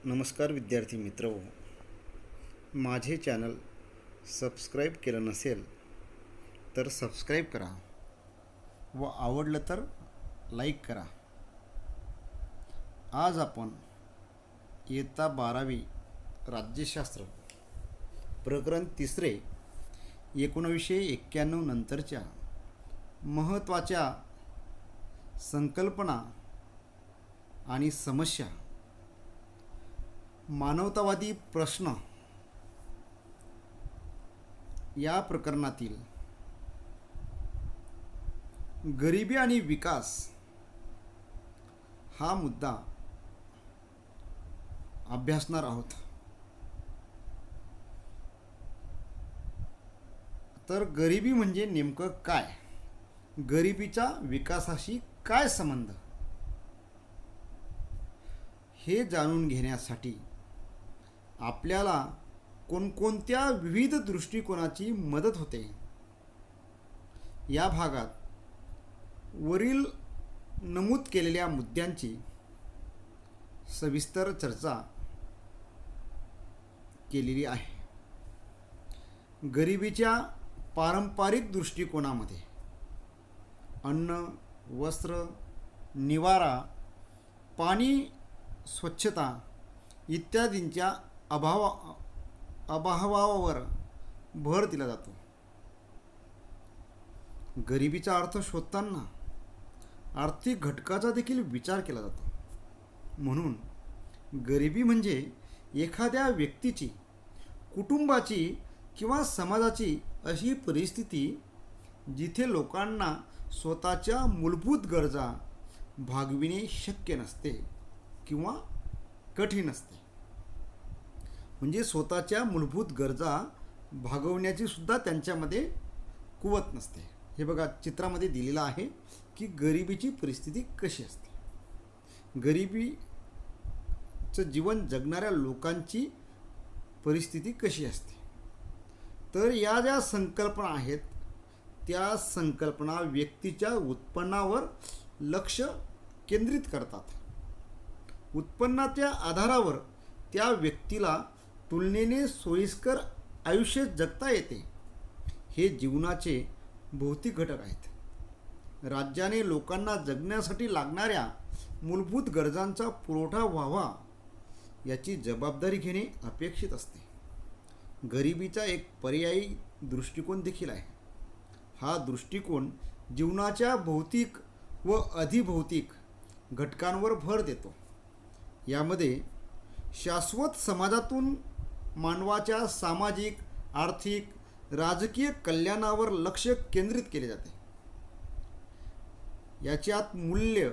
नमस्कार विद्यार्थी मित्र हो. माझे चॅनल सबस्क्राईब केलं नसेल तर सबस्क्राईब करा व आवडलं तर लाईक करा. आज आपण इयत्ता 12वी राज्यशास्त्र प्रकरण 3 1991 नंतरच्या महत्त्वाच्या संकल्पना आणि समस्या, मानवतावादी प्रश्न या प्रकरणातील गरिबी आणि विकास हा मुद्दा अभ्यासणार आहोत. तर गरिबी म्हणजे नेमकं काय, गरिबीचा विकासाशी काय संबंध, हे जाणून घेण्यासाठी आपल्याला कोणकोणत्या विविध दृष्टिकोनाची मदत होते. या भागात वरील नमूद केलेल्या मुद्द्यांची सविस्तर चर्चा केलेली आहे. गरिबीच्या पारंपरिक दृष्टिकोनामध्ये अन्न, वस्त्र, निवारा, पाणी, स्वच्छता इत्यादींच्या अभावावर भर दिला जातो. गरिबीचा अर्थ शोधताना आर्थिक घटकाचा देखील विचार केला जातो. म्हणून गरिबी म्हणजे एखाद्या व्यक्तीची, कुटुंबाची किंवा समाजाची अशी परिस्थिती जिथे लोकांना स्वतःच्या मूलभूत गरजा भागविणे शक्य नसते किंवा कठीण असते. म्हणजे स्वतःच्या मूलभूत गरजा भागवण्याची सुद्धा त्यांच्यामध्ये कुवत नसते. हे बघा चित्रामध्ये दिलेलं आहे की गरिबीची परिस्थिती कशी असते, गरिबीचं जीवन जगणाऱ्या लोकांची परिस्थिती कशी असते. तर या ज्या संकल्पना आहेत त्या संकल्पना व्यक्तीच्या उत्पन्नावर लक्ष केंद्रित करतात. उत्पन्नाच्या आधारावर त्या व्यक्तीला तुलनेने सोयीस्कर आयुष्य जगता येते. हे जीवनाचे भौतिक घटक आहेत. राज्याने लोकांना जगण्यासाठी लागणाऱ्या मूलभूत गरजांचा पुरवठा व्हावा याची जबाबदारी घेणे अपेक्षित असते. गरिबीचा एक पर्यायी दृष्टिकोन देखील आहे. हा दृष्टिकोन जीवनाच्या भौतिक व अधिभौतिक घटकांवर भर देतो. यामध्ये शाश्वत समाजातून मानवाच्या सामाजिक, आर्थिक, राजकीय कल्याणावर लक्ष केंद्रित केले जाते. याच्यात मूल्य,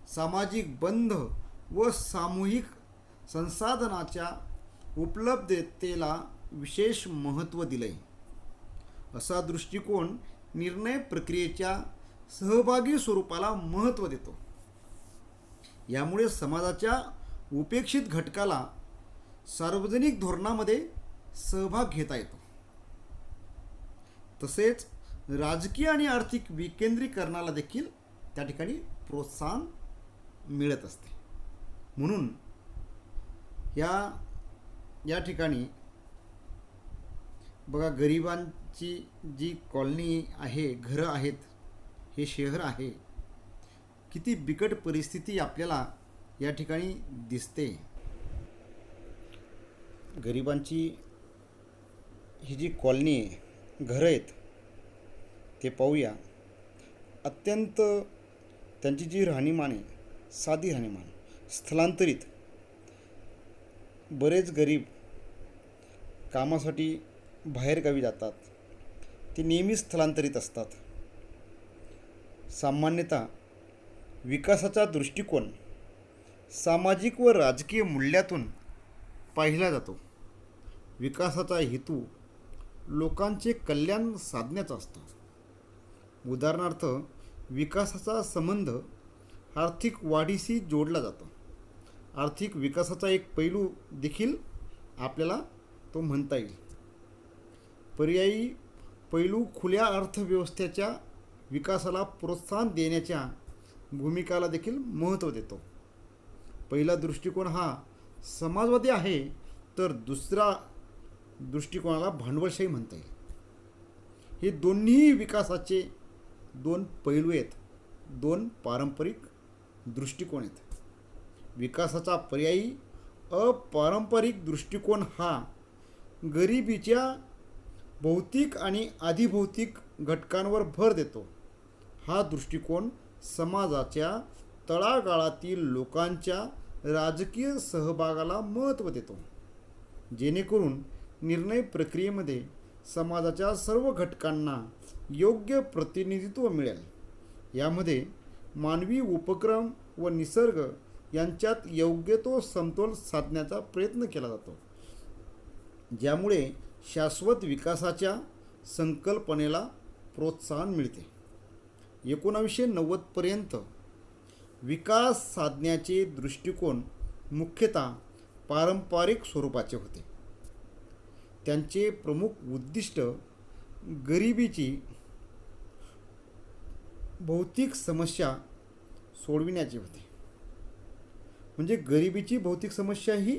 सामाजिक बंध व सामूहिक संसाधनाच्या उपलब्धतेला विशेष महत्त्व दिले. असा दृष्टिकोन निर्णय प्रक्रियेच्या सहभागी स्वरूपाला महत्त्व देतो. यामुळे समाजाच्या उपेक्षित घटकाला सार्वजनिक धोरणामध्ये सहभाग घेता येतो. तसेच राजकीय आणि आर्थिक विकेंद्रीकरणाला देखील त्या ठिकाणी प्रोत्साहन मिळत असते. म्हणून या ठिकाणी बघा, गरिबांची जी कॉलनी आहे, घरं आहेत, हे शहर आहे, किती बिकट परिस्थिती आपल्याला या ठिकाणी दिसते. गरिबांची ही जी कॉलनी आहे, घरं आहेत, ते पाहूया. अत्यंत त्यांची जी राहणीमान आहे, साधी राहणीमान, स्थलांतरित. बरेच गरीब कामासाठी बाहेरगावी जातात. ते नेहमीच स्थलांतरित असतात. सामान्यतः विकासाचा दृष्टिकोन सामाजिक व राजकीय मूल्यातून पाहिला जातो. विकासाचा हेतू लोकांचे कल्याण साधण्याचा असतो. उदाहरणार्थ, विकासाचा संबंध आर्थिक वाढीशी जोडला जातो. आर्थिक विकासाचा एक पैलू देखील आपल्याला तो म्हणता येईल. पर्यायी पैलू खुल्या अर्थव्यवस्थेच्या विकासाला प्रोत्साहन देण्याच्या भूमिकाला देखील महत्त्व देतो. पहिला दृष्टिकोन हा समाजवादी आहे, तर दुसऱ्या दृष्टिकोनाला भांडवलशाही म्हणता येईल. हे दोन्ही विकासाचे दोन पैलू आहेत, दोन पारंपरिक दृष्टिकोन आहेत. विकासाचा पर्यायी अपारंपरिक दृष्टिकोन हा गरिबीच्या भौतिक आणि अधिभौतिक घटकांवर भर देतो. हा दृष्टिकोन समाजाच्या तळागाळातील लोकांच्या राजकीय सहभागाला महत्त्व देतो, जेणेकरून निर्णय प्रक्रियेमध्ये समाजाच्या सर्व घटकांना योग्य प्रतिनिधित्व मिळेल. यामध्ये मानवी उपक्रम व निसर्ग यांच्यात योग्य तो समतोल साधण्याचा प्रयत्न केला जातो, ज्यामुळे शाश्वत विकासाच्या संकल्पनेला प्रोत्साहन मिळते. 1990पर्यंत विकास साधण्याचे दृष्टिकोन मुख्यतः पारंपरिक स्वरूपाचे होते. त्यांचे प्रमुख उद्दिष्ट गरिबीची भौतिक समस्या सोडविण्याचे होते. म्हणजे गरिबीची भौतिक समस्या ही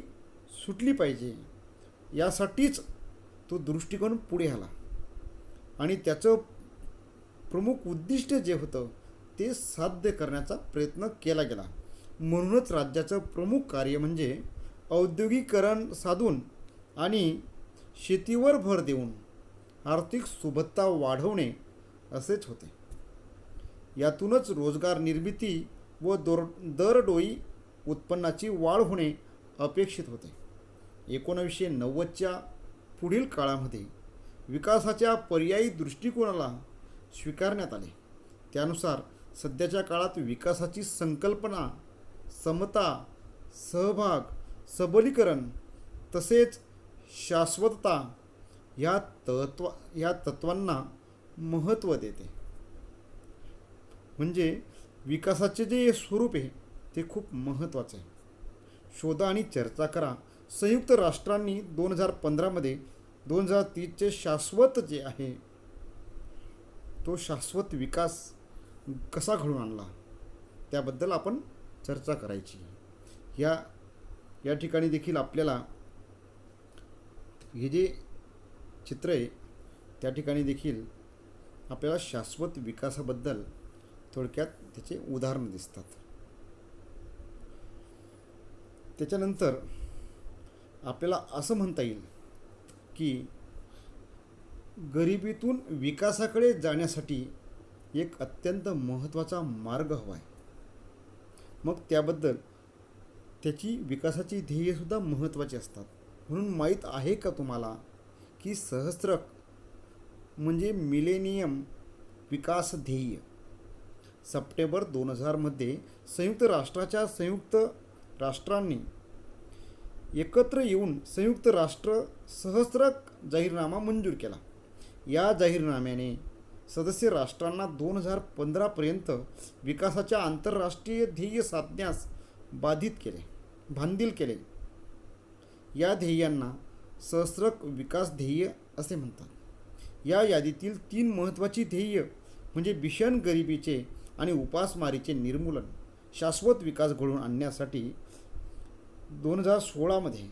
सुटली पाहिजे, यासाठीच तो दृष्टिकोन पुढे आला. आणि त्याचं प्रमुख उद्दिष्ट जे होतं ते साध्य करण्याचा प्रयत्न केला गेला. म्हणूनच राज्याचं प्रमुख कार्य म्हणजे औद्योगिकीकरण साधून आणि शेतीवर भर देऊन आर्थिक सुबत्ता वाढवणे असेच होते. यातूनच रोजगार निर्मिती व दरडोई उत्पन्नाची वाढ होणे अपेक्षित होते. 1990च्या पुढील काळामध्ये विकासाच्या पर्यायी दृष्टिकोनाला स्वीकारण्यात आले. त्यानुसार सध्याच्या काळात विकासाची संकल्पना समता, सहभाग, सबलीकरण तसेच शाश्वतता या तत्वांना महत्त्व देते. म्हणजे विकासाचे जे स्वरूप आहे ते खूप महत्त्वाचं आहे. शोधा आणि चर्चा करा. संयुक्त राष्ट्रांनी 2015मध्ये 2030चे शाश्वत जे आहे तो शाश्वत विकास कसा घडून आणला त्याबद्दल आपण चर्चा करायची. या ठिकाणी देखील आपल्याला हे जे चित्र आहे त्या ठिकाणी देखील आपल्याला शाश्वत विकासाबद्दल थोडक्यात त्याचे उदाहरण दिसतात. त्याच्यानंतर आपल्याला असं म्हणता येईल की गरिबीतून विकासाकडे जाण्यासाठी एक अत्यंत महत्त्वाचा मार्ग हवा आहे. मग त्याबद्दल त्याची विकासाची ध्येयसुद्धा महत्त्वाची असतात. म्हणून माहीत आहे का तुम्हाला की सहस्त्रक म्हणजे मिलेनियम विकास ध्येय सप्टेंबर 2000मध्ये संयुक्त राष्ट्रांनी एकत्र येऊन संयुक्त राष्ट्र सहस्त्रक जाहीरनामा मंजूर केला. या जाहीरनाम्याने सदस्य राष्ट्रांना 2015पर्यंत विकासाच्या आंतरराष्ट्रीय ध्येय साधण्यास बांधील केले. या ध्येयांना सहस्त्रक विकास ध्येय असे म्हणतात. या यादीतील 3 महत्त्वाची ध्येय म्हणजे भीषण गरिबीचे आणि उपासमारीचे निर्मूलन, शाश्वत विकास घडवून आणण्यासाठी 2016मध्ये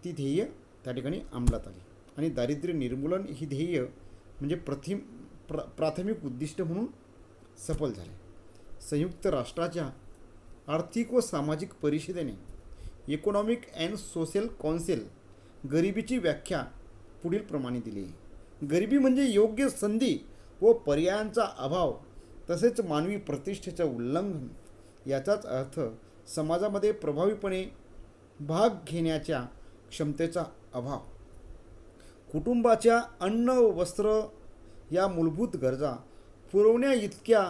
ती ध्येय त्या ठिकाणी अंमलात आली. आणि दारिद्र्य निर्मूलन ही ध्येय म्हणजे प्राथमिक उद्दिष्ट म्हणून सफल झाले. संयुक्त राष्ट्राच्या आर्थिक व सामाजिक परिषदेने इकॉनॉमिक अँड सोशल कौन्सिल गरिबीची व्याख्या पुढील प्रमाणे दिली आहे. गरिबी म्हणजे योग्य संधी व पर्यायांचा अभाव तसेच मानवी प्रतिष्ठेचं उल्लंघन. याचाच अर्थ समाजामध्ये प्रभावीपणे भाग घेण्याच्या क्षमतेचा अभाव, कुटुंबाच्या अन्न वस्त्र या मूलभूत गरजा पुरवण्या इतक्या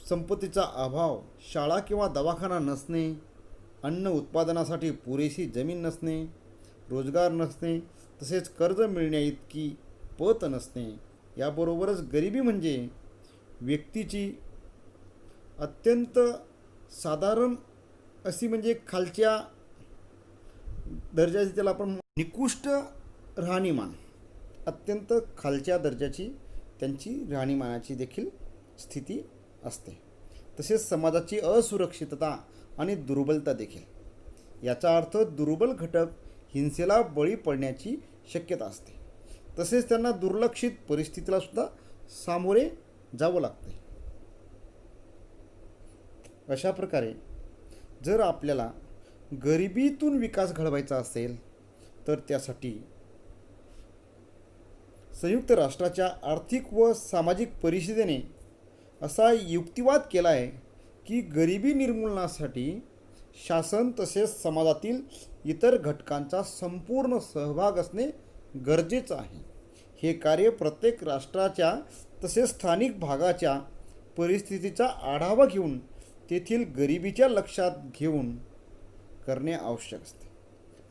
संपत्तीचा अभाव, शाळा किंवा दवाखाना नसणे, अन्न उत्पादनासाठी पुरेशी जमीन नसणे, रोजगार नसणे तसेच कर्ज मिळण्याइतकी पत नसणे. याबरोबरच गरिबी म्हणजे व्यक्तीची अत्यंत साधारण अशी म्हणजे खालच्या दर्जाची, त्याला आपण निकृष्ट राहणीमान, अत्यंत खालच्या दर्जाची त्यांची राहणीमानाची देखील स्थिती असते. तसेच समाजाची असुरक्षितता आणि दुर्बलता देखील। याचा अर्थ दुर्बल घटक हिंसेला बळी पडण्याची शक्यता असते, तसेच त्यांना दुर्लक्षित परिस्थितीला सुद्धा सामोरे जावं लागते। अशा प्रकारे जर आपल्याला गरिबीतून विकास घडवायचा असेल तर त्यासाठी संयुक्त राष्ट्राच्या आर्थिक व सामाजिक परिषदेने असा युक्तिवाद केला आहे की गरिबी निर्मूलनासाठी शासन तसेच समाजातील इतर घटकांचा संपूर्ण सहभाग असणे गरजेचं आहे। हे कार्य प्रत्येक राष्ट्राच्या तसेच स्थानिक भागाच्या परिस्थितीचा आढावा घेऊन तेथील गरिबीच्या लक्षात घेऊन करणे आवश्यक असते।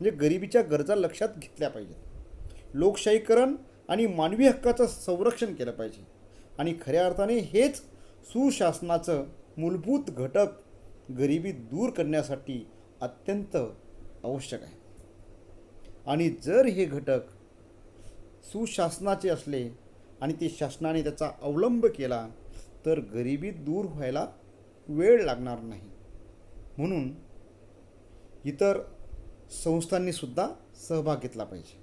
म्हणजे गरिबीच्या गरजा लक्षात घेतल्या पाहिजेत। लोकशाहीकरण आणि मानवी हक्काचं संरक्षण केलं पाहिजे आणि खऱ्या अर्थाने हेच सुशासनाचं मूलभूत घटक गरिबी दूर करण्यासाठी अत्यंत आवश्यक आहे। आणि जर हे घटक सुशासनाचे असले आणि ते शासनाने त्याचा अवलंब केला तर गरिबी दूर व्हायला वेळ लागणार नाही। म्हणून इतर संस्थांनी सुद्धा सहभाग घेतला पाहिजे।